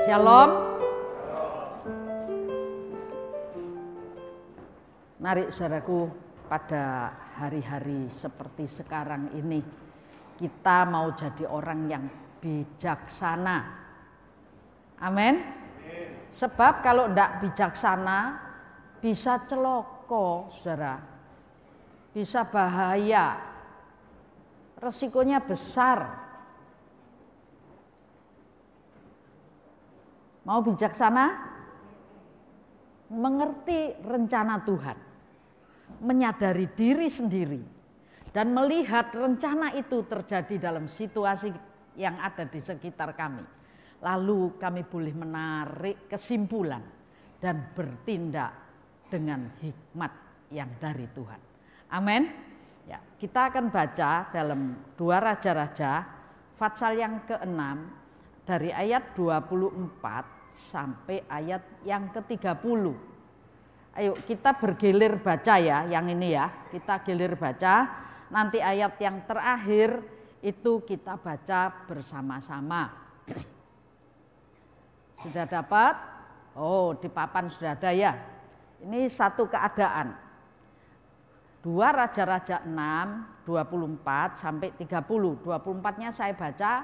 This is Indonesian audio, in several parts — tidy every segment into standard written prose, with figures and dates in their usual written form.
Shalom. Mari saudaraku, pada hari-hari seperti sekarang ini kita mau jadi orang yang bijaksana. Amin. Sebab kalau tidak bijaksana bisa celoko, saudara. Bisa bahaya. Resikonya besar. Mau bijaksana? Mengerti rencana Tuhan. Menyadari diri sendiri. Dan melihat rencana itu terjadi dalam situasi yang ada di sekitar kami. Lalu kami boleh menarik kesimpulan dan bertindak dengan hikmat yang dari Tuhan. Amin. Ya, kita akan baca dalam 2 Raja-Raja pasal yang ke-6 dari ayat 24 sampai ayat yang ke-30. Ayo kita bergilir baca ya, yang ini ya. Kita gilir baca, nanti ayat yang terakhir itu kita baca bersama-sama. Sudah dapat? Oh, di papan sudah ada ya. Ini satu keadaan. 2 Raja-Raja 6, 24 sampai 30. 24-nya saya baca,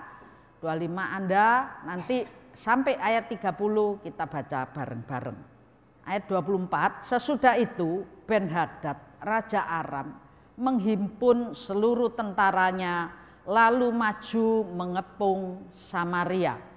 25 Anda nanti sampai ayat 30 kita baca bareng-bareng. Ayat 24, sesudah itu Ben-Hadad, Raja Aram, menghimpun seluruh tentaranya, lalu maju mengepung Samaria.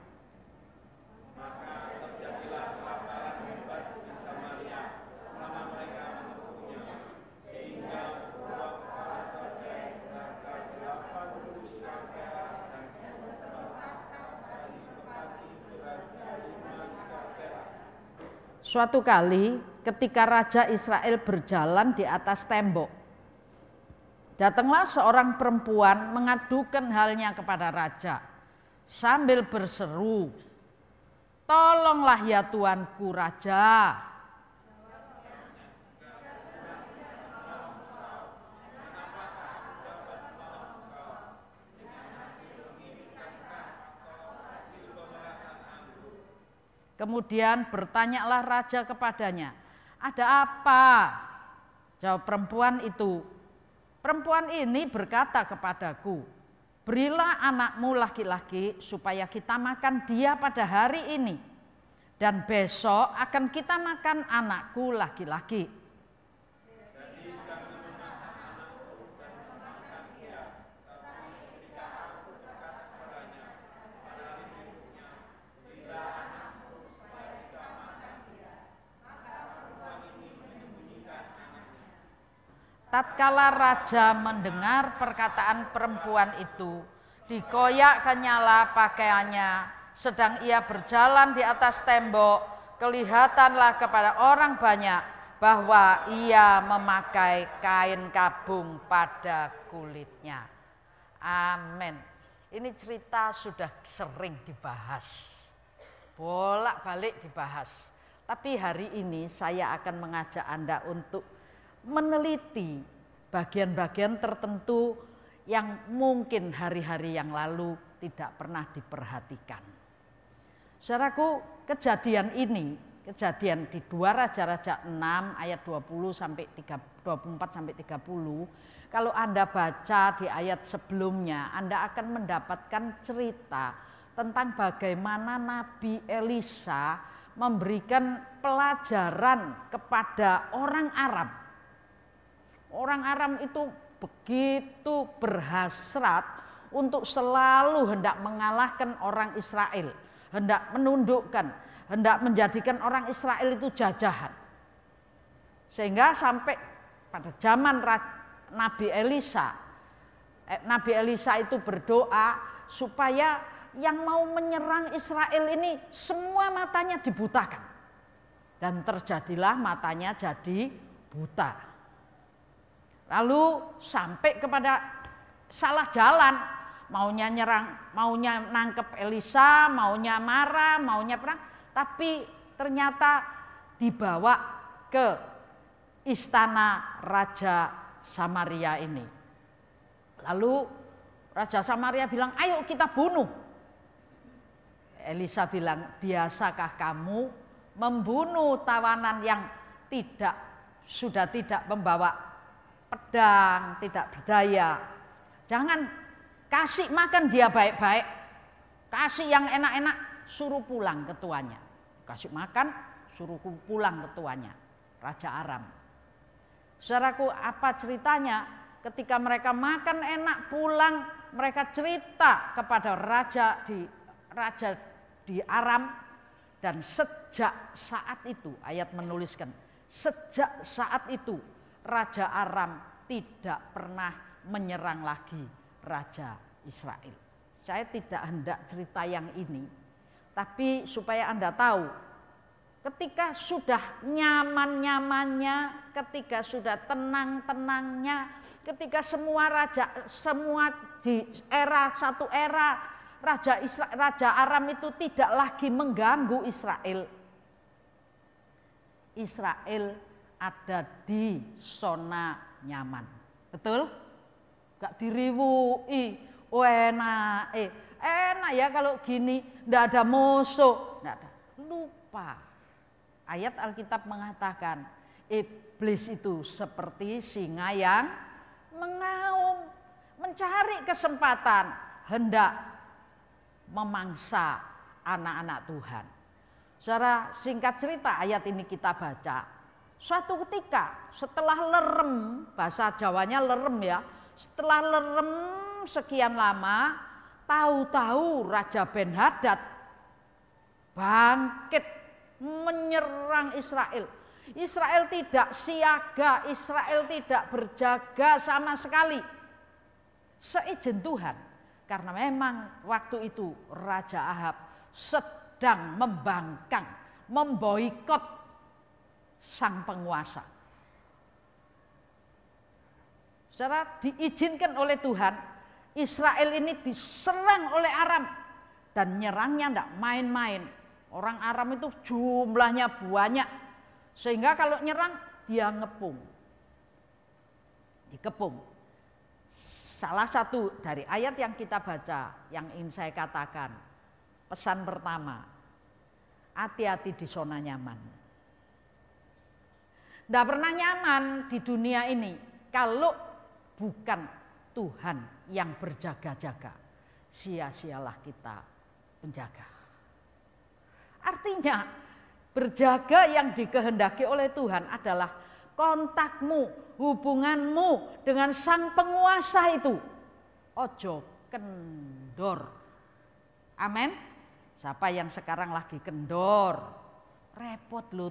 Suatu kali ketika Raja Israel berjalan di atas tembok, datanglah seorang perempuan mengadukan halnya kepada raja sambil berseru, "Tolonglah ya tuanku raja." Kemudian bertanyalah raja kepadanya, "Ada apa?" Jawab perempuan itu, "Perempuan ini berkata kepadaku, berilah anakmu laki-laki supaya kita makan dia pada hari ini. Dan besok akan kita makan anakku laki-laki." Tatkala raja mendengar perkataan perempuan itu, dikoyak-kenyalah pakaiannya, sedang ia berjalan di atas tembok, kelihatanlah kepada orang banyak bahwa ia memakai kain kabung pada kulitnya. Amin. Ini cerita sudah sering dibahas, bolak-balik dibahas. Tapi hari ini saya akan mengajak Anda untuk meneliti bagian-bagian tertentu yang mungkin hari-hari yang lalu tidak pernah diperhatikan. Saudaraku, kejadian ini, kejadian di 2 Raja-Raja 6 ayat 24 sampai 30, kalau Anda baca di ayat sebelumnya, Anda akan mendapatkan cerita tentang bagaimana Nabi Elisa memberikan pelajaran kepada orang Arab. Orang Aram itu begitu berhasrat untuk selalu hendak mengalahkan orang Israel, hendak menundukkan, hendak menjadikan orang Israel itu jajahan. Sehingga sampai pada zaman Nabi Elisa itu berdoa supaya yang mau menyerang Israel ini semua matanya dibutakan. Dan terjadilah matanya jadi buta. Lalu sampai kepada salah jalan, maunya nyerang, maunya nangkep Elisa, maunya marah, maunya perang, tapi ternyata dibawa ke istana Raja Samaria ini. Lalu Raja Samaria bilang, "Ayo kita bunuh." Elisa bilang, biasakah kamu membunuh tawanan yang sudah tidak membawa pedang, tidak berdaya. Jangan kasih makan dia baik-baik, kasih yang enak-enak, suruh pulang ke tuannya. Kasih makan, suruh pulang ke tuannya, Raja Aram. Saudaraku, apa ceritanya? Ketika mereka makan enak pulang, mereka cerita kepada raja di Aram, dan sejak saat itu, ayat menuliskan, sejak saat itu Raja Aram tidak pernah menyerang lagi Raja Israel. Saya tidak hendak cerita yang ini, tapi supaya Anda tahu, ketika sudah nyaman-nyamannya, ketika sudah tenang-tenangnya, ketika semua di satu era Raja Aram itu tidak lagi mengganggu Israel. Israel ada di zona nyaman. Betul? Gak diriwui. Oh enak ya kalau gini, ndak ada musuh, ndak ada. Lupa. Ayat Alkitab mengatakan, iblis itu seperti singa yang mengaum, mencari kesempatan, hendak memangsa anak-anak Tuhan. Secara singkat cerita, ayat ini kita baca. Suatu ketika setelah lerem, bahasa Jawanya lerem ya, setelah lerem sekian lama, tahu-tahu Raja Ben-Hadad bangkit menyerang Israel. Israel tidak siaga, Israel tidak berjaga sama sekali. Seizin Tuhan, karena memang waktu itu Raja Ahab sedang membangkang, memboikot sang penguasa. Secara diizinkan oleh Tuhan, Israel ini diserang oleh Aram, dan nyerangnya tidak main-main. Orang Aram itu jumlahnya banyak, sehingga kalau nyerang dia ngepung, dikepung. Salah satu dari ayat yang kita baca yang ingin saya katakan, pesan pertama, hati-hati di zona nyaman. Tidak pernah nyaman di dunia ini kalau bukan Tuhan yang berjaga-jaga. Sia-sialah kita menjaga. Artinya berjaga yang dikehendaki oleh Tuhan adalah kontakmu, hubunganmu dengan sang penguasa itu. Ojo kendor. Amin. Siapa yang sekarang lagi kendor? Repot lho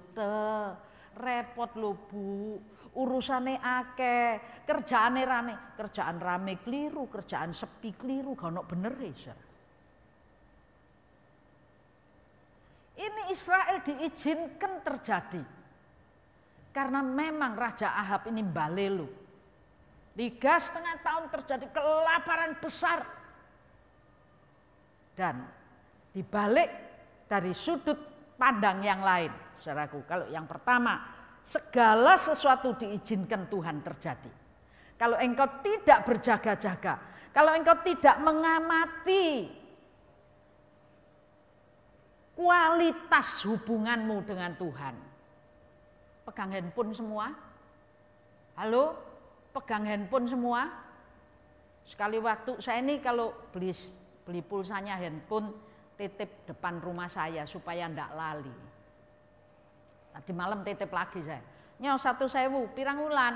repot lho Bu. Urusane akeh, kerjaane rame, kerjaan rame keliru, kerjaan sepi keliru, gak ono bener ya. Ini Israel diizinkan terjadi karena memang Raja Ahab ini mbalelu. 3,5 tahun terjadi kelaparan besar, dan dibalik dari sudut pandang yang lain, saudaraku. Kalau yang pertama, segala sesuatu diizinkan Tuhan terjadi. Kalau engkau tidak berjaga-jaga, kalau engkau tidak mengamati kualitas hubunganmu dengan Tuhan. Pegang handphone semua. Halo, pegang handphone semua. Sekali waktu saya ini kalau beli pulsanya handphone, titip depan rumah saya supaya ndak lali. Tadi malam titip lagi saya. Nyo 1.000, pirang wulan?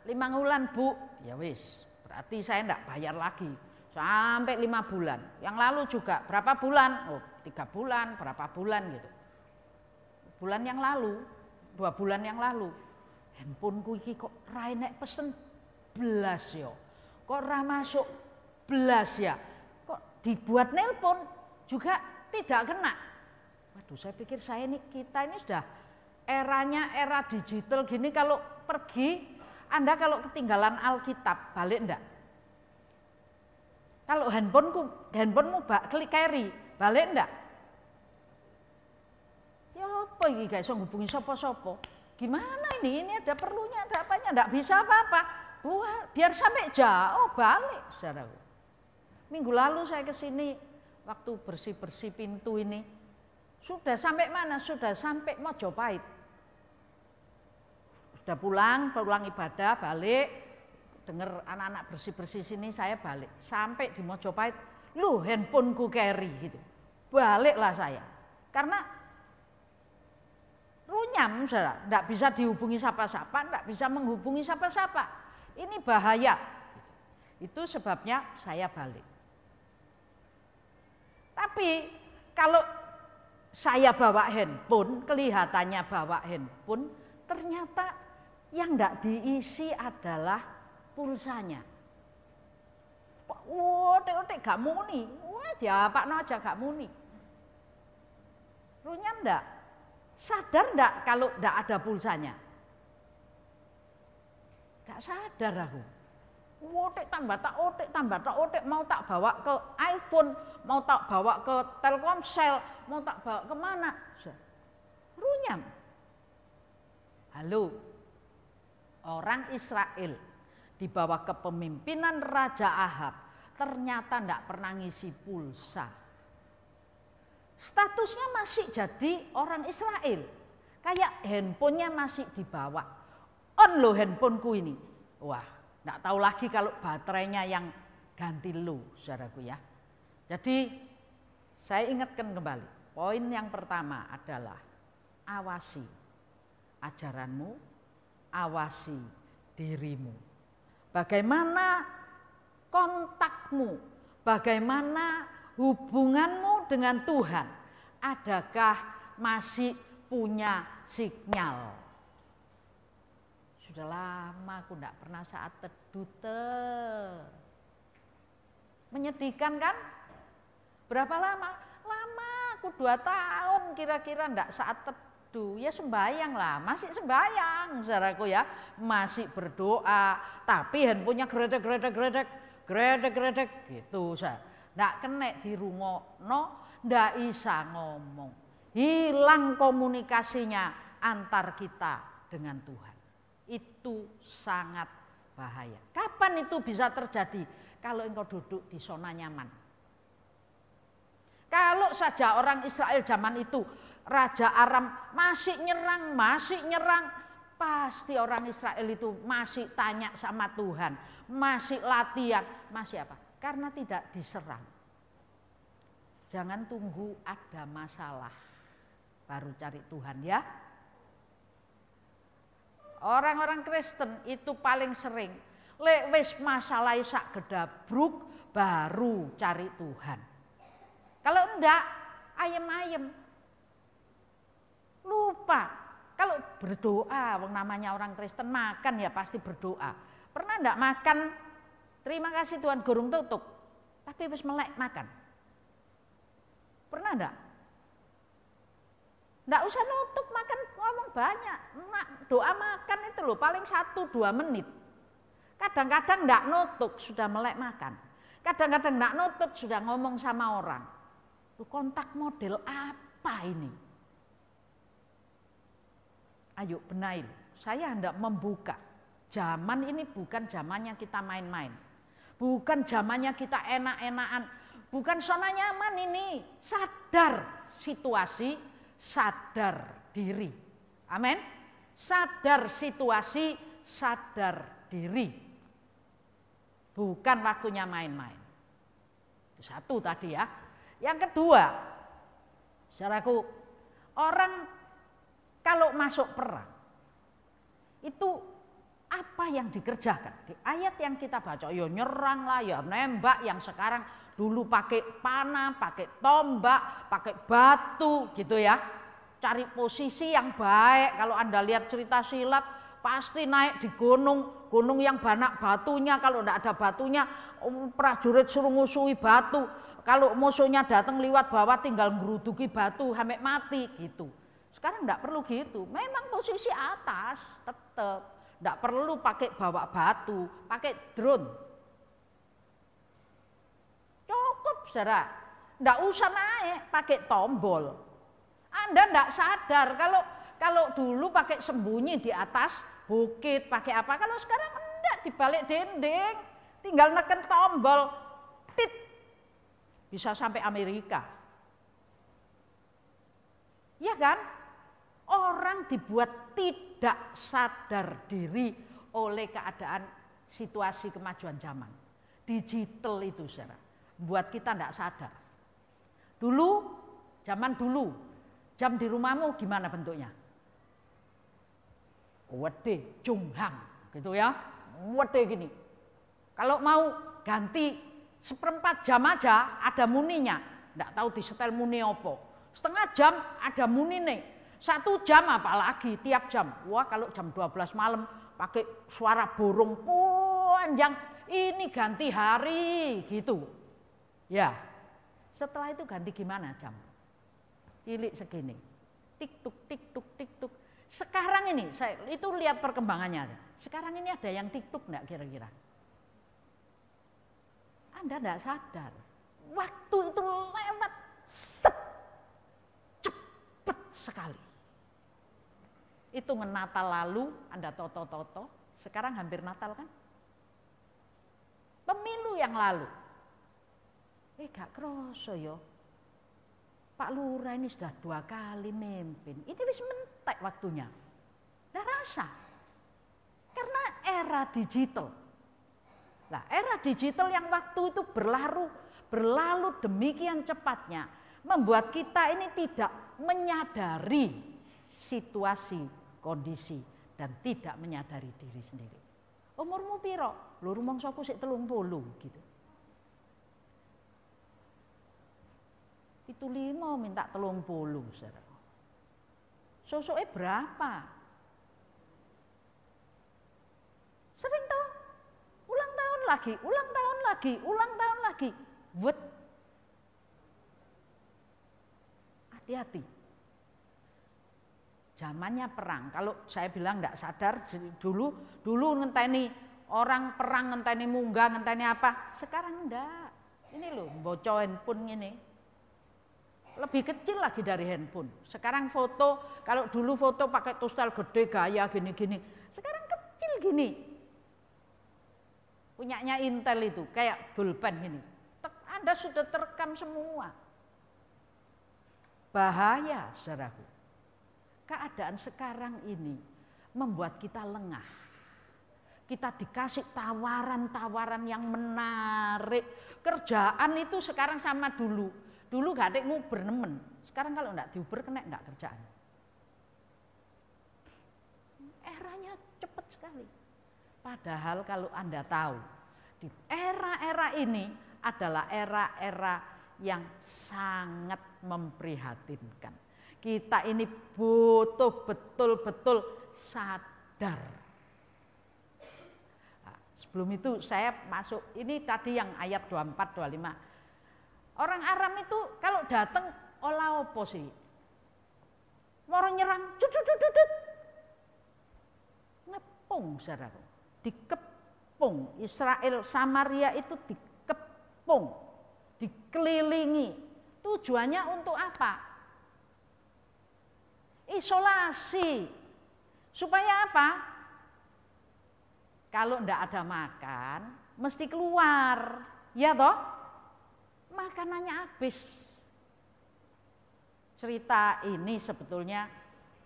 5 wulan Bu. Ya wis, berarti saya ndak bayar lagi sampai 5 bulan. Yang lalu juga berapa bulan? Oh, 3 bulan, berapa bulan gitu. Bulan yang lalu, 2 bulan yang lalu, handphoneku iki kok ra enek pesen blas yo. Kok ra masuk blas ya. Kok dibuat nelpon juga tidak kena. Waduh, saya pikir kita ini sudah eranya era digital gini, kalau pergi Anda kalau ketinggalan Alkitab balik enggak? Kalau handphonemu klik carry, balik enggak? Ya apa ini guys, hubungi sopo-sopo. Gimana ini? Ini ada perlunya, ada apanya? Enggak bisa apa-apa. Biar sampai jauh balik, saudaraku. Minggu lalu saya ke sini waktu bersih-bersih pintu ini. Sudah sampai mana? Sudah sampai Mojopahit. Sudah pulang ibadah, balik, dengar anak-anak bersih-bersih sini, saya balik. Sampai di Mojopahit, lu handphoneku carry gitu. Baliklah saya. Karena runyam, saudara, enggak bisa dihubungi siapa-siapa, enggak bisa menghubungi siapa-siapa. Ini bahaya. Itu sebabnya saya balik. Tapi kalau saya bawa handphone, kelihatannya bawa handphone, ternyata yang enggak diisi adalah pulsanya. Wah, otek gak muni. Wah, diapakno aja gak muni. Runyam enggak? Sadar enggak kalau enggak ada pulsanya? Enggak sadar aku. Otek tambah tak otek, mau tak bawa ke iPhone, mau tak bawa ke Telkomsel, mau tak bawa kemana? Runyam. Halo, orang Israel di bawah kepemimpinan Raja Ahab ternyata tidak pernah ngisi pulsa. Statusnya masih jadi orang Israel, kayak handphonenya masih dibawa. On lo handphoneku ini, wah, tidak tahu lagi kalau baterainya yang ganti low, saudaraku ya. Jadi saya ingatkan kembali, poin yang pertama adalah awasi ajaranmu, awasi dirimu. Bagaimana kontakmu, bagaimana hubunganmu dengan Tuhan, adakah masih punya sinyal? Sudah lama aku tidak pernah saat teduh. Menyedihkan kan? Berapa lama? Lama, aku 2 tahun kira-kira tidak saat teduh. Ya sembahyang lah, masih sembahyang saudaraku ya. Masih berdoa, tapi handphonenya gredek gitu. Tidak kena dirungokno, tidak bisa ngomong. Hilang komunikasinya antar kita dengan Tuhan. Itu sangat bahaya. Kapan itu bisa terjadi? Kalau engkau duduk di zona nyaman. Kalau saja orang Israel zaman itu, Raja Aram masih nyerang, pasti orang Israel itu masih tanya sama Tuhan, masih latihan, masih apa? Karena tidak diserang. Jangan tunggu ada masalah baru cari Tuhan ya. Orang-orang Kristen itu paling sering lek wis masalah sak gedabruk baru cari Tuhan. Kalau enggak ayem-ayem. Lupa. Kalau berdoa, namanya orang Kristen makan ya pasti berdoa. Pernah enggak makan? Terima kasih Tuhan gorong tutup. Tapi wis melek makan. Pernah enggak? Enggak usah nutup makan, ngomong banyak. Doa makan itu loh paling 1-2 menit. Kadang-kadang enggak nutup sudah melek makan. Kadang-kadang enggak nutup sudah ngomong sama orang. Lu kontak model apa ini? Ayo benail. Saya hendak membuka. Zaman ini bukan zamannya kita main-main. Bukan zamannya kita enak-enakan. Bukan zona nyaman ini. Sadar situasi, sadar diri. Amin. Sadar situasi, sadar diri. Bukan waktunya main-main. Itu satu tadi ya. Yang kedua, saudaraku, orang kalau masuk perang, itu apa yang dikerjakan? Di ayat yang kita baca, ya nyerang lah, ya nembak, yang sekarang dulu pakai panah, pakai tombak, pakai batu gitu ya. Cari posisi yang baik. Kalau Anda lihat cerita silat, pasti naik di gunung, gunung yang banyak batunya. Kalau tidak ada batunya, prajurit suruh ngusuhi batu. Kalau musuhnya datang lewat bawah, tinggal ngeruduki batu, sampai mati gitu. Sekarang tidak perlu gitu. Memang posisi atas tetap, tidak perlu pakai bawa batu, pakai drone. Cukup, saudara. Tidak usah naik, pakai tombol. Anda tidak sadar kalau dulu pakai sembunyi di atas bukit, pakai apa? Kalau sekarang enggak, di balik dinding, tinggal neken tombol, tit, bisa sampai Amerika. Ya kan? Orang dibuat tidak sadar diri oleh keadaan situasi kemajuan zaman. Digital itu, saudara, buat kita tidak sadar. Dulu, zaman dulu, jam di rumahmu gimana bentuknya? Wede, junghang, gitu ya, wede gini. Kalau mau ganti seperempat jam aja ada muninya, tidak tahu disetel muni apa. Setengah jam ada muni nih, 1 jam apalagi tiap jam. Wah kalau jam 12 malam pakai suara burung panjang, ini ganti hari gitu. Ya, setelah itu ganti gimana jam? Cilik segini, tik-tuk, tik-tuk, tik-tuk. Sekarang ini, saya itu lihat perkembangannya. Sekarang ini ada yang tik-tuk enggak kira-kira? Anda enggak sadar. Waktu itu lewat set, cepet sekali. Hitungan Natal lalu, Anda toto-toto, sekarang hampir Natal kan? Pemilu yang lalu. Gak kroso yo. Pak Lurah ini sudah 2 kali memimpin. Ini wis mentek waktunya. Nggak rasa. Karena era digital. Nah, era digital yang waktu itu berlalu demikian cepatnya, membuat kita ini tidak menyadari situasi, kondisi, dan tidak menyadari diri sendiri. Umurmu piro? Lho rumangsaku sik 30 gitu. Itu 5 minta 30, saudara. Sosoknya berapa? Sering tahu, ulang tahun lagi, ulang tahun lagi, ulang tahun lagi. Wet. Hati-hati. Zamannya perang. Kalau saya bilang enggak sadar, dulu ngenteni orang perang, ngenteni munggah, ngenteni apa. Sekarang enggak. Ini loh, bocoin pun ini. Lebih kecil lagi dari handphone. Sekarang foto, kalau dulu foto pakai tostel gede gaya gini-gini. Sekarang kecil gini. Punyanya Intel itu, kayak pulpen gini. Anda sudah terekam semua. Bahaya, saudaraku. Keadaan sekarang ini membuat kita lengah. Kita dikasih tawaran-tawaran yang menarik. Kerjaan itu sekarang sama dulu. Dulu gak ada nguber nemen, sekarang kalau enggak diuber kena enggak kerjaan. Eranya cepat sekali. Padahal kalau Anda tahu, di era-era ini adalah era-era yang sangat memprihatinkan. Kita ini butuh betul-betul sadar. Nah, sebelum itu saya masuk, ini tadi yang ayat 24, 25. Orang Aram itu kalau datang olah opo sih? Mau nyerang, cudut. Ngepung, saudara. Dikepung. Israel Samaria itu dikepung, dikelilingi. Tujuannya untuk apa? Isolasi. Supaya apa? Kalau enggak ada makan, mesti keluar. Ya toh? Makanannya habis. Cerita ini sebetulnya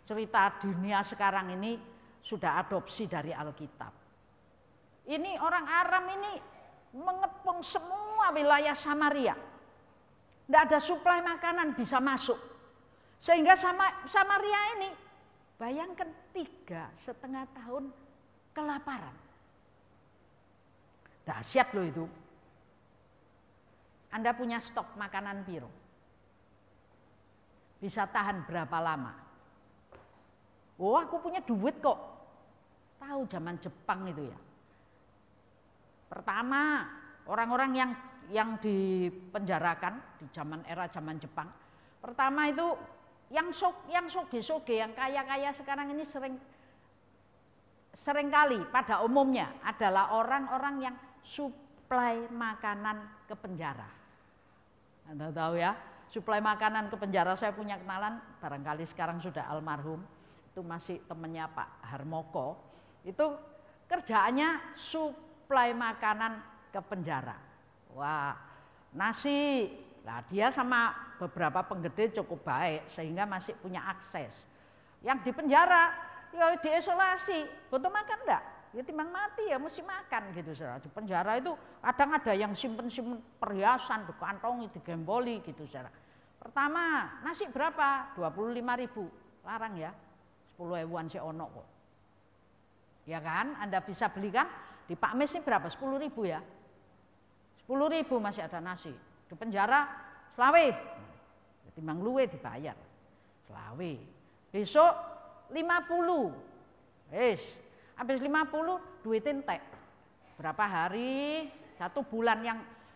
cerita dunia sekarang ini sudah adopsi dari Alkitab. Ini orang Aram ini mengepung semua wilayah Samaria. Tidak ada suplai makanan bisa masuk. Sehingga Samaria ini, bayangkan 3,5 tahun kelaparan. Dahsyat loh itu. Anda punya stok makanan piro? Bisa tahan berapa lama? Oh, aku punya duit kok. Tahu zaman Jepang itu ya. Pertama, orang-orang yang dipenjarakan di era zaman Jepang. Pertama itu yang soge-soge, yang kaya-kaya sekarang ini sering kali pada umumnya adalah orang-orang yang suplai makanan ke penjara. Anda tahu ya, suplai makanan ke penjara. Saya punya kenalan, barangkali sekarang sudah almarhum, itu masih temannya Pak Harmoko. Itu kerjaannya suplai makanan ke penjara. Wah, nasi Nah, dia sama beberapa penggede cukup baik sehingga masih punya akses. Yang di penjara, ya diisolasi, butuh makan enggak? Ya timbang mati ya mesti makan gitu. Saudara. Di penjara itu kadang ada yang simpen-simpen perhiasan, dikantongi, digemboli gitu. Saudara. Pertama, nasi berapa? 25.000, larang ya, 10.000-an sih ono kok. Ya kan, Anda bisa belikan di Pak Mes ini berapa? 10.000 ya. 10.000 masih ada nasi. Di penjara selawe. Ya, timbang luwe dibayar. Selawe. Besok 50. Wis, habis 50 duit entek. Berapa hari? 1 bulan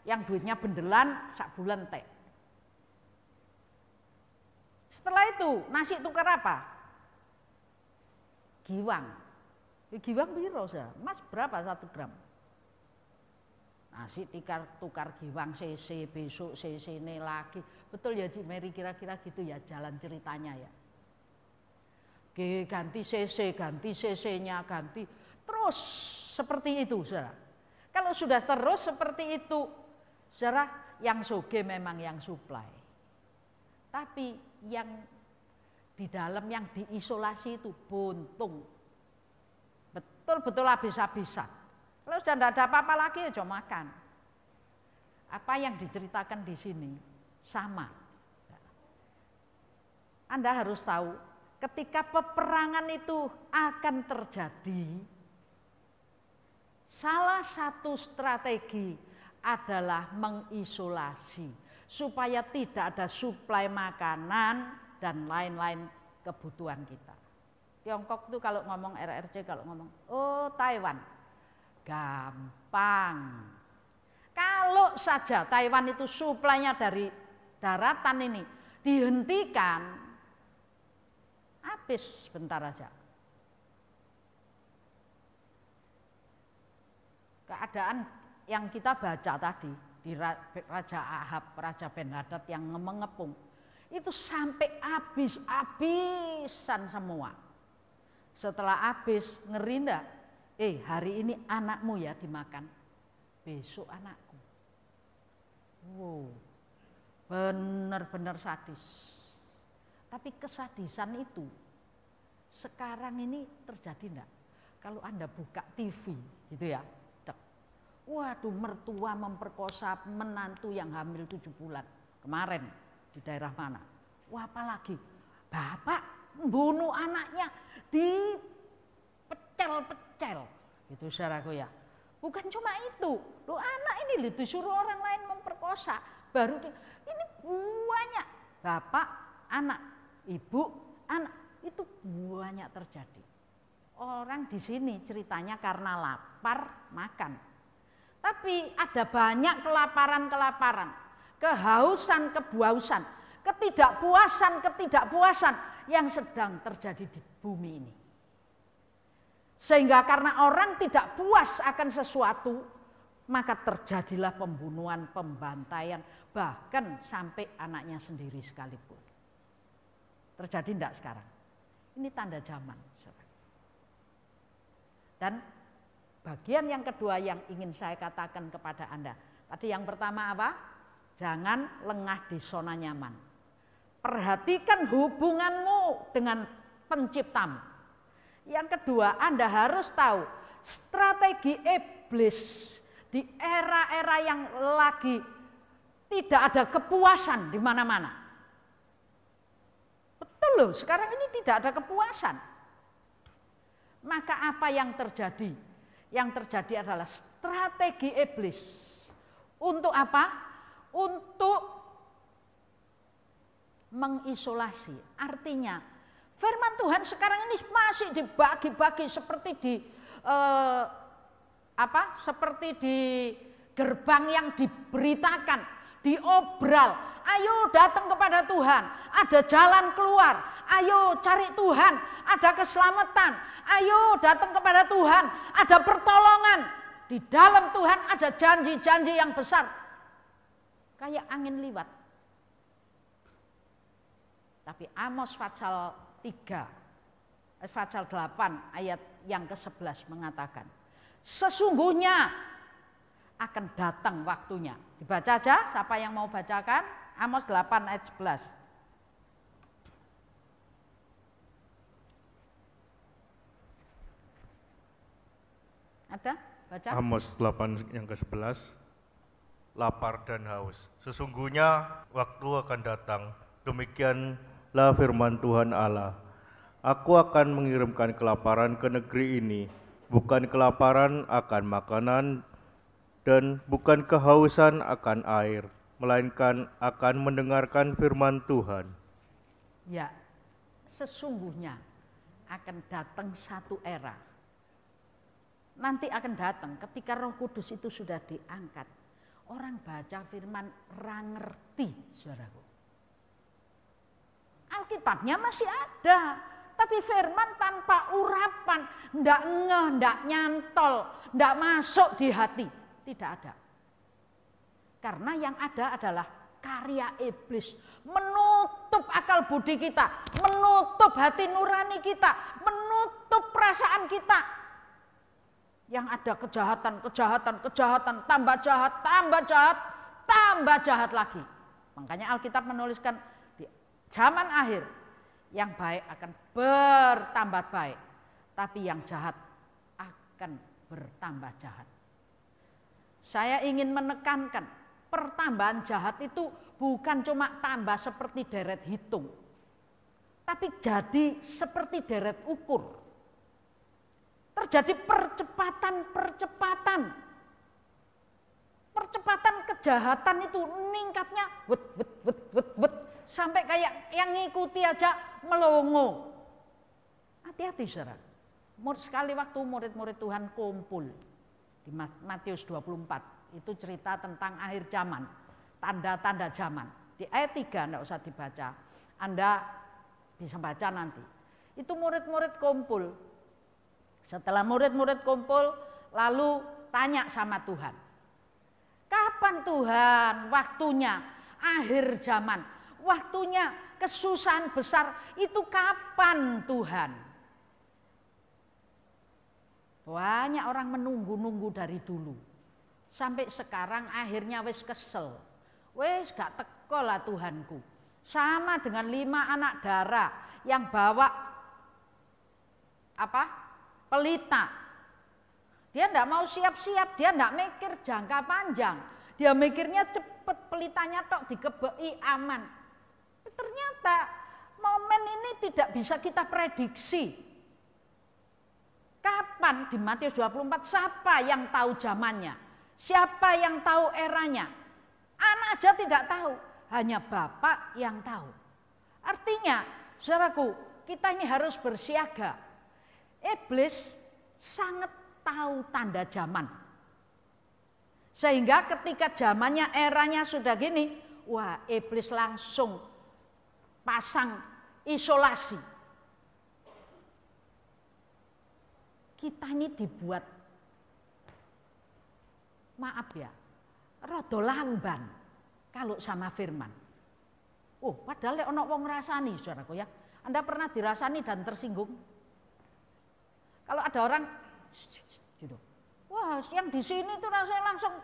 yang duitnya bendelan, sak bulan entek. Setelah itu nasi tukar apa? Giwang. Giwang piro sah? Mas berapa 1 gram? Nasi tukar giwang cc, besok cc ini lagi. Betul ya Cik Mary, kira-kira gitu ya jalan ceritanya ya. Ganti cc-nya, ganti. Terus seperti itu saudara. Kalau sudah terus seperti itu, saudara, yang soge memang yang supply. Tapi yang di dalam yang diisolasi itu buntung. Betul-betul habis-habisan. Kalau sudah tidak ada apa-apa lagi ya cuma makan. Apa yang diceritakan di sini sama. Anda harus tahu ketika peperangan itu akan terjadi, salah satu strategi adalah mengisolasi supaya tidak ada suplai makanan dan lain-lain kebutuhan kita. Tiongkok itu kalau ngomong RRC, kalau ngomong, oh Taiwan, gampang. Kalau saja Taiwan itu suplainya dari daratan ini dihentikan, habis sebentar aja. Keadaan yang kita baca tadi di Raja Ahab, Raja Ben-Hadad yang mengepung, itu sampai habis-habisan semua. Setelah habis, ngeri enggak? Hari ini anakmu ya dimakan, besok anakku. Wow, benar-benar sadis. Tapi kesadisan itu sekarang ini terjadi enggak? Kalau Anda buka TV gitu ya, waduh, mertua memperkosa menantu yang hamil 7 bulan. Kemarin di daerah mana? Wah, apalagi bapak membunuh anaknya dipecel-pecel. Itu saudaraku ya. Bukan cuma itu. Loh, anak ini disuruh orang lain memperkosa. Baru ini banyak. Bapak, anak, ibu, anak. Itu banyak terjadi. Orang di sini ceritanya karena lapar makan. Tapi ada banyak kelaparan-kelaparan, kehausan, kebausan, ketidakpuasan yang sedang terjadi di bumi ini. Sehingga karena orang tidak puas akan sesuatu, maka terjadilah pembunuhan, pembantaian, bahkan sampai anaknya sendiri sekalipun. Terjadi enggak sekarang? Ini tanda zaman. Dan bagian yang kedua yang ingin saya katakan kepada Anda. Tadi yang pertama apa? Jangan lengah di zona nyaman. Perhatikan hubunganmu dengan penciptamu. Yang kedua, Anda harus tahu strategi iblis di era-era yang lagi tidak ada kepuasan di mana-mana. Betul loh, sekarang ini tidak ada kepuasan. Maka apa yang terjadi? Yang terjadi adalah strategi iblis. Untuk apa? Untuk mengisolasi. Artinya firman Tuhan sekarang ini masih dibagi-bagi seperti di seperti di gerbang yang diberitakan, diobral. Ayo datang kepada Tuhan, ada jalan keluar. Ayo cari Tuhan, ada keselamatan. Ayo datang kepada Tuhan, ada pertolongan. Di dalam Tuhan ada janji-janji yang besar. Kayak angin liwat. Tapi Amos pasal 8 ayat yang ke-11 mengatakan, sesungguhnya akan datang waktunya. Dibaca aja, siapa yang mau bacakan? Amos 8 ayat 11. Ada? Baca. Amos 8 yang ke-11. Lapar dan haus. Sesungguhnya waktu akan datang, demikianlah firman Tuhan Allah. Aku akan mengirimkan kelaparan ke negeri ini, bukan kelaparan akan makanan dan bukan kehausan akan air, melainkan akan mendengarkan firman Tuhan. Ya, sesungguhnya akan datang satu era. Nanti akan datang ketika Roh Kudus itu sudah diangkat. Orang baca firman ra ngerti, saudaraku. Alkitabnya masih ada, tapi firman tanpa urapan, ndak ngeh, ndak nyantol, ndak masuk di hati, tidak ada. Karena yang ada adalah karya iblis, menutup akal budi kita, menutup hati nurani kita, menutup perasaan kita. Yang ada kejahatan, tambah jahat, tambah jahat lagi. Makanya Alkitab menuliskan di zaman akhir, yang baik akan bertambah baik, tapi yang jahat akan bertambah jahat. Saya ingin menekankan, pertambahan jahat itu bukan cuma tambah seperti deret hitung, tapi jadi seperti deret ukur. Terjadi percepatan kejahatan itu meningkatnya wet sampai kayak yang ngikuti aja melongo. Hati-hati saudara. Sekali waktu murid-murid Tuhan kumpul di Matius 24, itu cerita tentang akhir zaman, tanda-tanda zaman. Di ayat 3 enggak usah dibaca, Anda bisa baca nanti. Itu murid-murid kumpul. Setelah murid-murid kumpul, lalu tanya sama Tuhan. Kapan Tuhan waktunya akhir zaman? Waktunya kesusahan besar itu kapan Tuhan? Banyak orang menunggu-nunggu dari dulu. Sampai sekarang akhirnya wis kesel. Wis gak teko lah Tuhanku. Sama dengan 5 anak dara yang bawa pelita. Dia enggak mau siap-siap, dia enggak mikir jangka panjang. Dia mikirnya cepet, pelitanya tok dikebeki aman. Ternyata momen ini tidak bisa kita prediksi. Kapan di Matius 24 siapa yang tahu zamannya? Siapa yang tahu eranya? Anak aja tidak tahu, hanya Bapak yang tahu. Artinya, saudaraku, kita ini harus bersiaga. Iblis sangat tahu tanda zaman. Sehingga ketika zamannya, eranya sudah gini, wah iblis langsung pasang isolasi. Kita ini dibuat, maaf ya, rada lamban kalau sama firman. Oh, padahal ono wong ngrasani, saudaraku ya. Anda pernah dirasani dan tersinggung? Kalau ada orang gitu, wah yang di sini tuh rasanya langsung,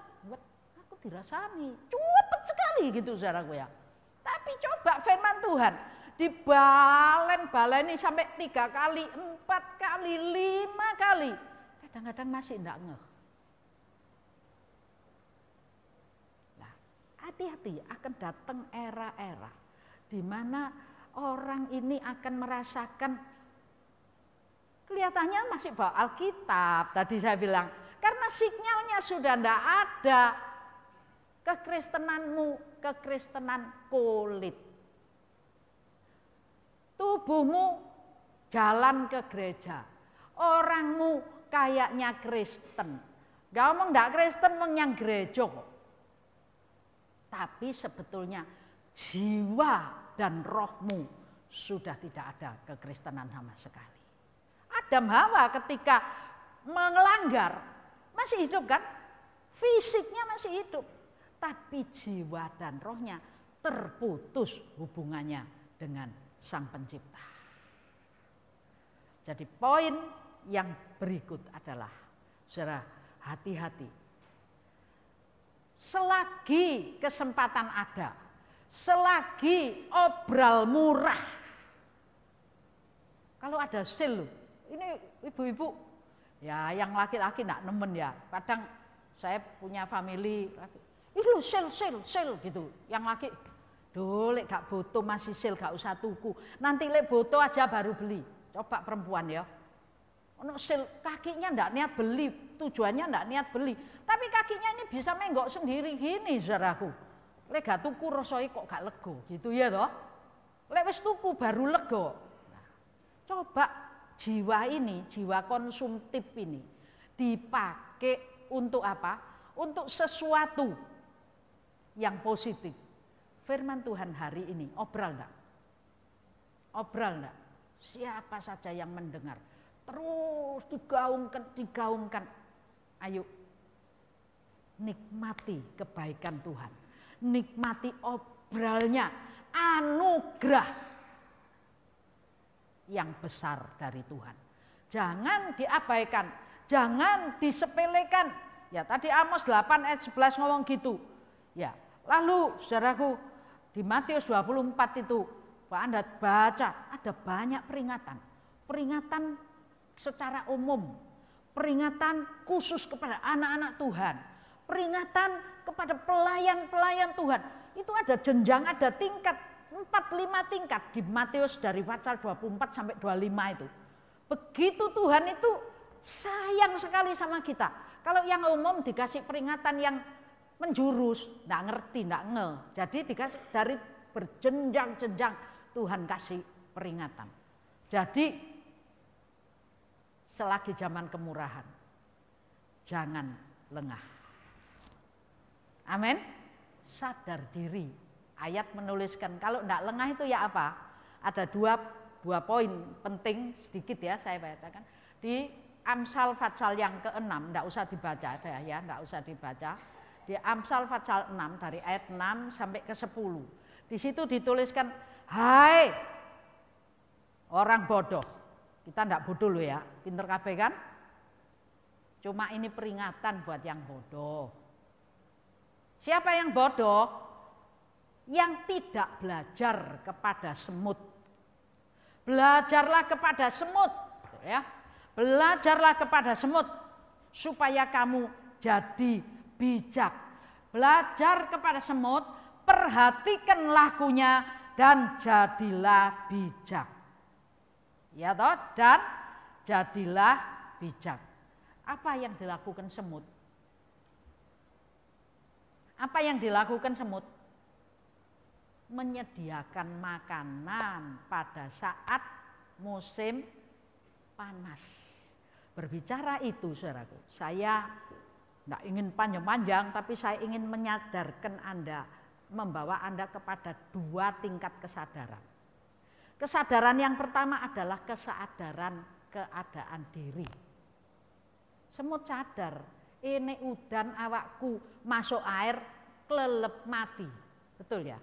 aku dirasani, cepet sekali gitu saudaraku ya. Tapi coba firman Tuhan, dibalen-baleni sampai 3 kali, 4 kali, 5 kali, kadang-kadang masih enggak ngeh. Nah, hati-hati, akan datang era-era di mana orang ini akan merasakan. Kelihatannya masih bawa Alkitab, tadi saya bilang, karena sinyalnya sudah tidak ada. Kekristenanmu, kekristenan kulit. Tubuhmu jalan ke gereja, orangmu kayaknya Kristen. Gak ngomong tidak Kristen, yang gereja kok. Tapi sebetulnya jiwa dan rohmu sudah tidak ada kekristenan sama sekali. Adam Hawa ketika melanggar masih hidup kan? Fisiknya masih hidup. Tapi jiwa dan rohnya terputus hubungannya dengan Sang Pencipta. Jadi poin yang berikut adalah, saudara, hati-hati. Selagi kesempatan ada, selagi obral murah. Kalau ada sale loh, ini ibu-ibu, ya yang laki-laki enggak nemen ya. Kadang saya punya family, ini loh sale gitu. Yang laki, lek gak boto masih sale gak usah tuku. Nanti lek boto aja baru beli. Coba perempuan ya. Ono sale kakinya enggak niat beli, tujuannya enggak niat beli. Tapi kakinya ini bisa menggok sendiri gini saudaraku. Lek gak tuku rasanya kok gak lego gitu ya toh. Lek wis tuku baru lego. Coba jiwa ini, jiwa konsumtif ini dipakai untuk apa? Untuk sesuatu yang positif. Firman Tuhan hari ini, obral enggak? Obral enggak? Siapa saja yang mendengar, terus digaungkan. Ayo, nikmati kebaikan Tuhan. Nikmati obralnya, anugerah yang besar dari Tuhan. Jangan diabaikan, jangan disepelekan. Ya tadi Amos 8 ayat 11 ngomong gitu. Ya, lalu saudaraku di Matius 24 itu, Pak Anda baca ada banyak peringatan. Peringatan secara umum, peringatan khusus kepada anak-anak Tuhan, peringatan kepada pelayan-pelayan Tuhan. Itu ada jenjang, ada tingkat. 4-5 tingkat di Matius dari pasal 24 sampai 25 itu. Begitu Tuhan itu sayang sekali sama kita. Kalau yang umum dikasih peringatan yang menjurus, enggak ngerti, enggak nge. Jadi dikasih dari berjenjang-jenjang Tuhan kasih peringatan. Jadi selagi zaman kemurahan, jangan lengah. Amin. Sadar diri. Ayat menuliskan kalau tidak lengah itu ya apa? Ada dua poin penting sedikit ya saya bacakan. Di Amsal pasal yang ke-6, tidak usah dibaca ya, tidak usah dibaca. Di Amsal pasal 6 dari ayat 6 sampai ke 10. Di situ dituliskan, hai orang bodoh. Kita tidak bodoh loh ya, pinter kabeh kan? Cuma ini peringatan buat yang bodoh. Siapa yang bodoh? Yang tidak belajar kepada semut. Belajarlah kepada semut, ya. Belajarlah kepada semut supaya kamu jadi bijak. Belajar kepada semut, perhatikan lakunya dan jadilah bijak. Ya toh, dan jadilah bijak. Apa yang dilakukan semut? Apa yang dilakukan semut? Menyediakan makanan pada saat musim panas. Berbicara itu saudaraku, saya tidak ingin panjang-panjang, tapi saya ingin menyadarkan Anda, membawa Anda kepada 2 tingkat kesadaran. Kesadaran yang pertama adalah kesadaran keadaan diri. Semut sadar, ini udan awakku masuk air, kelelep mati. Betul ya?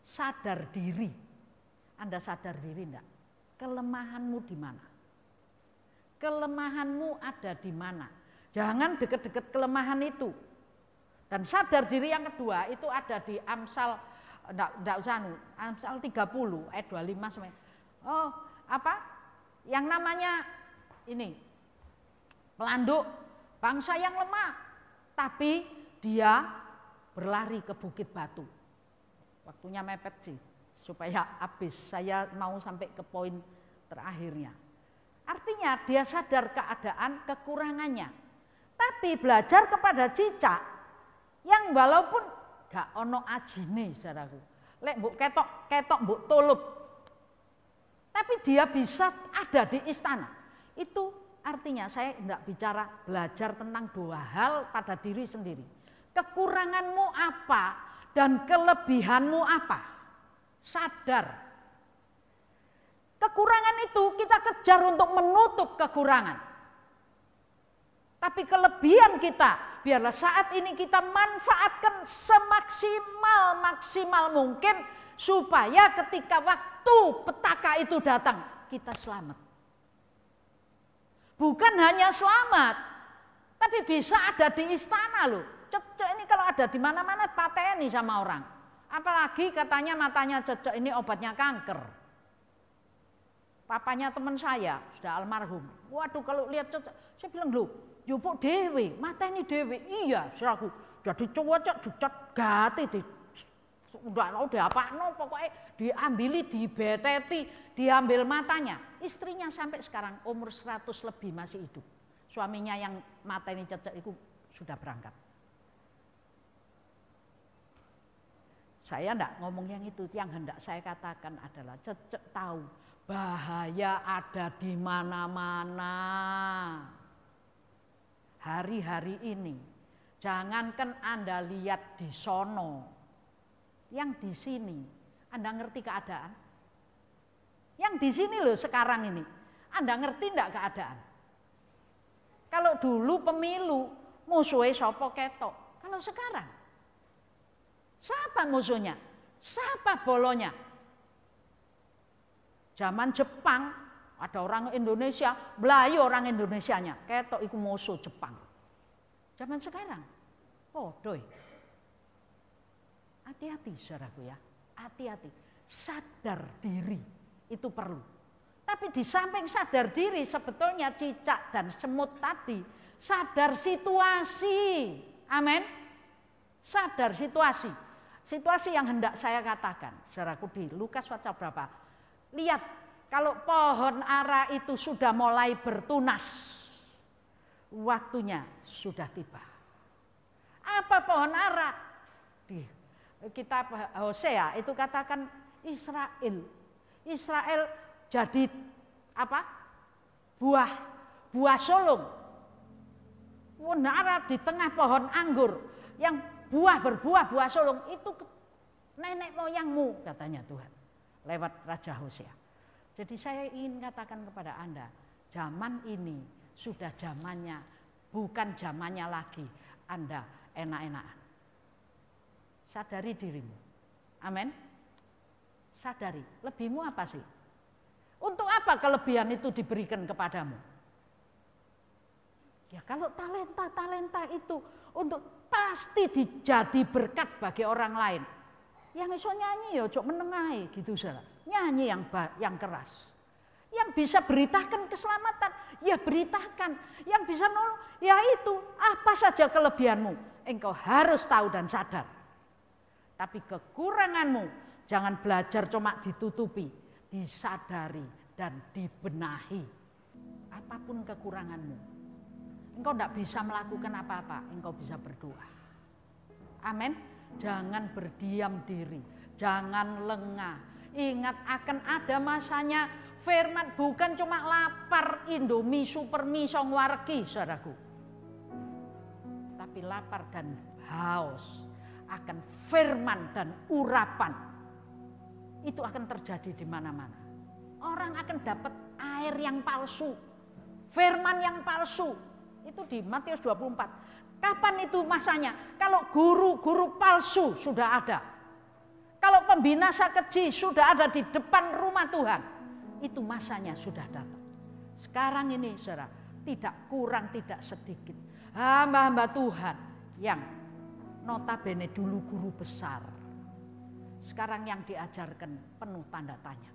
Sadar diri. Anda sadar diri enggak? Kelemahanmu di mana? Kelemahanmu ada di mana? Jangan deket-deket kelemahan itu. Dan sadar diri yang kedua itu ada di Amsal, enggak usah, Amsal 30 ayat 25 sampai. Oh, apa? Yang namanya ini pelanduk, bangsa yang lemah, tapi dia berlari ke bukit batu. Waktunya mepet sih, supaya habis. Saya mau sampai ke poin terakhirnya. Artinya dia sadar keadaan kekurangannya. Tapi belajar kepada cicak yang walaupun gak ono ajine, saudaraku. Lek mbok ketok mbok tulup. Tapi dia bisa ada di istana. Itu artinya saya tidak bicara belajar tentang 2 hal pada diri sendiri. Kekuranganmu apa? Dan kelebihanmu apa? Sadar. Kekurangan itu kita kejar untuk menutup kekurangan. Tapi kelebihan kita, biarlah saat ini kita manfaatkan semaksimal mungkin supaya ketika waktu petaka itu datang, kita selamat. Bukan hanya selamat, tapi bisa ada di istana loh. Cocok ini kalau ada di mana-mana pateni sama orang. Apalagi katanya matanya cecek, ini obatnya kanker. Papanya teman saya, sudah almarhum. Waduh kalau lihat cecek, saya bilang loh, yopok dewe, mata ini dewe. Iya, seraku. Jadi cowok dicat gati, udah apa no, pokoknya diambili, dibeteti, diambil matanya. Istrinya sampai sekarang umur 100 lebih masih hidup. Suaminya yang mata ini cecek itu sudah berangkat. Saya enggak ngomong yang itu, yang hendak saya katakan adalah cecek tahu bahaya ada di mana-mana. Hari-hari ini, jangankan Anda lihat di sono, yang di sini, Anda ngerti keadaan? Yang di sini loh sekarang ini, Anda ngerti enggak keadaan? Kalau dulu pemilu, musuhnya sopo ketok. Kalau sekarang, siapa musuhnya? Siapa bolonya? Zaman Jepang, ada orang Indonesia, Melayu orang Indonesianya, ketok iku musuh Jepang. Zaman sekarang, podoy. Hati-hati saudaraku ya, hati-hati. Sadar diri itu perlu. Tapi di samping sadar diri sebetulnya cicak dan semut tadi sadar situasi. Amin. Sadar situasi. Situasi yang hendak saya katakan, saudaraku, di Lukas pasal berapa? Lihat, kalau pohon ara itu sudah mulai bertunas, waktunya sudah tiba. Apa pohon ara? Di kitab Hosea itu katakan Israel. Israel jadi apa? Buah sulung. Menara di tengah pohon anggur yang buah sulung itu nenek moyangmu, katanya Tuhan lewat Raja Hosea. Jadi saya ingin katakan kepada Anda, zaman ini sudah zamannya, bukan zamannya lagi Anda enak-enakan. Sadari dirimu. Amin. Sadari, lebihmu apa sih? Untuk apa kelebihan itu diberikan kepadamu? Ya kalau talenta itu untuk pasti dijadi berkat bagi orang lain. Yang iso nyanyi ya ojo menengahi gitu salah. Nyanyi yang keras. Yang bisa beritakan keselamatan, ya beritakan. Yang bisa nolong, ya itu apa saja kelebihanmu, engkau harus tahu dan sadar. Tapi kekuranganmu jangan belajar cuma ditutupi, disadari dan dibenahi. Apapun kekuranganmu, engkau tidak bisa melakukan apa-apa, engkau bisa berdoa. Amin. Jangan berdiam diri, jangan lengah. Ingat akan ada masanya firman, bukan cuma lapar Indomie, supermie, songwarki, saudaraku. Tapi lapar dan haus akan firman dan urapan. Itu akan terjadi di mana-mana. Orang akan dapat air yang palsu, firman yang palsu. Itu di Matius 24. Kapan itu masanya? Kalau guru-guru palsu sudah ada. Kalau pembinasa keji sudah ada di depan rumah Tuhan. Itu masanya sudah datang. Sekarang ini saudara, tidak kurang tidak sedikit. Hamba-hamba Tuhan yang notabene dulu guru besar. Sekarang yang diajarkan penuh tanda tanya.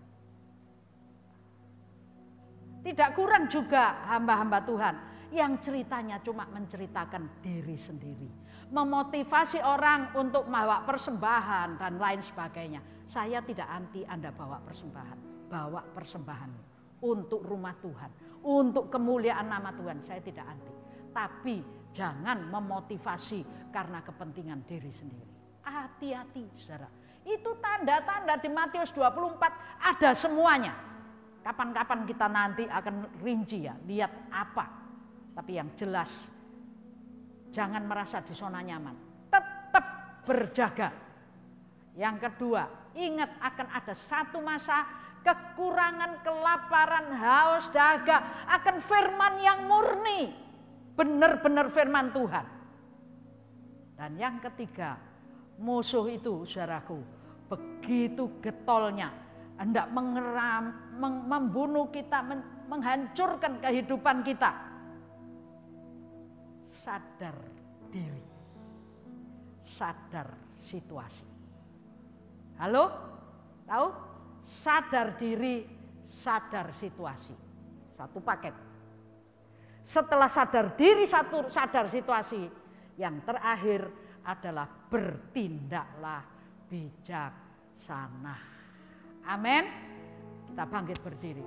Tidak kurang juga hamba-hamba Tuhan yang ceritanya cuma menceritakan diri sendiri, memotivasi orang untuk membawa persembahan dan lain sebagainya. Saya tidak anti Anda bawa persembahan untuk rumah Tuhan, untuk kemuliaan nama Tuhan, saya tidak anti. Tapi jangan memotivasi karena kepentingan diri sendiri. Hati-hati saudara, itu tanda-tanda di Matius 24 ada semuanya. Kapan-kapan kita nanti akan rinci ya, lihat apa. Tapi yang jelas, jangan merasa di zona nyaman. Tetap berjaga. Yang kedua, ingat akan ada satu masa kekurangan, kelaparan, haus, dahaga akan firman yang murni. Benar-benar firman Tuhan. Dan yang ketiga, musuh itu saudaraku, begitu getolnya, hendak membunuh kita, menghancurkan kehidupan kita. Sadar diri, sadar situasi. Halo? Tahu? Sadar diri, sadar situasi. Satu paket. Setelah sadar diri, sadar situasi, yang terakhir adalah bertindaklah bijaksana. Amin. Kita bangkit berdiri.